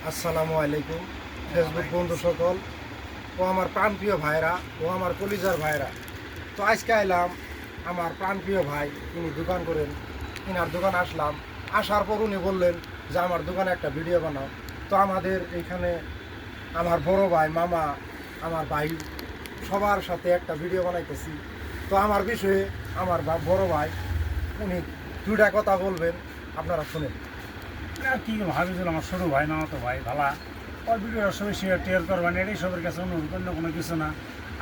আসসালামু আলাইকুম ফেসবুক বন্ধু সকল ও আমার প্রাণপ্রিয় ভাইরা ও আমার কলিজার ভাইরা। তো আজকে এলাম আমার প্রাণপ্রিয় ভাই, তিনি দোকান করেন, ইনার দোকান আসলাম। আসার পর উনি বললেন যে আমার দোকানে একটা ভিডিও বানাও। তো আমাদের এইখানে আমার বড় ভাই, মামা, আমার ভাই সবার সাথে একটা ভিডিও বানাইতেছি। তো আমার বিষয়ে আমার বড় ভাই উনি দুইটা কথা বলবেন, আপনারা শুনেন। আর কি ভাবিছিল আমার ছোটো ভাই মামা তো ভাই ভালা ওর ভিডিওটা সবাই শেয়ার টেয়ার করবেন, এটাই সবার কাছে অনুরোধ, অন্য কোনো কিছু না।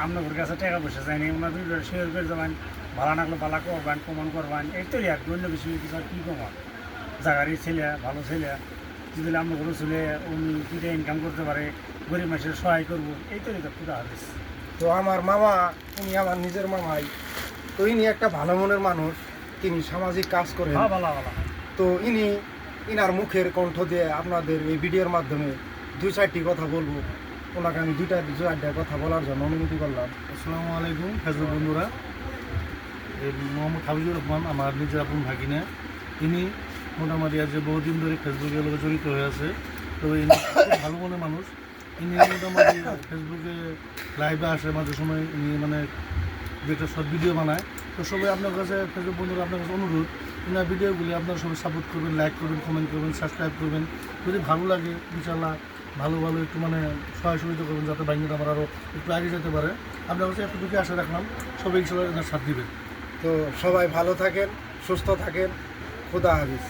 আপনাদের কাছে টাকা পয়সা চাইনি, ওনার ভিডিওটা শেয়ার করে দেবেন, ভালো লাগলে ভালো করবেন, কমন করবেন, এই তো আর অন্য কিছু কিছু আর কী কমান। জায়গারই ছেলে, ভালো ছেলে, যদি আমরা কোনো ছেলে উনি দুইটা ইনকাম করতে পারে, গরিব মানুষের সহায় করবো, এই তো পুরো হাদিস। তো আমার মামা, উনি আমার নিজের মামাই। তো ইনি একটা ভালো মনের মানুষ, তিনি সামাজিক কাজ করেন। হ্যাঁ, ভালো ভালো। তো ইনার মুখের কণ্ঠ দিয়ে আপনাদের এই ভিডিওর মাধ্যমে দুই চারটি কথা বলবো। ওনাকে আমি দুই চারটা কথা বলার জন্য অনুমতি করলাম। আসসালামু আলাইকুম ফেসবুক বন্ধুরা। এই মোহাম্মদ হাবিবুর রহমান আমার নিজের আপন ভাগিনা। তিনি মোটামুটি আজ বহুদিন ধরে ফেসবুকের লোকে জড়িত হয়ে আছে। তবে ইনি খুব ভালো মনের মানুষ। ইনি মোটামুটি ফেসবুকে লাইভে আসে মাঝে সময়, ইনি মানে যে একটা শর্ট ভিডিও বানায়। তো সবাই আপনার কাছে ফেসবুক বন্ধুরা আপনার কাছে অনুরোধ, ইনার ভিডিওগুলি আপনারা সবাই সাপোর্ট করবেন, লাইক করবেন, কমেন্ট করবেন, সাবস্ক্রাইব করবেন। যদি ভালো লাগে ইনশাল্লাহ ভালো ভালো একটু মানে সহায় সুবিধা করবেন, যাতে বাইকটা আমার আরও একটু আগে যেতে পারে। আপনার কাছে এতটুকু আশা রাখলাম, সবাই ইনশাল্লাহ এনার সাথ দিবেন। তো সবাই ভালো থাকেন, সুস্থ থাকেন, খোদা হাফিজ।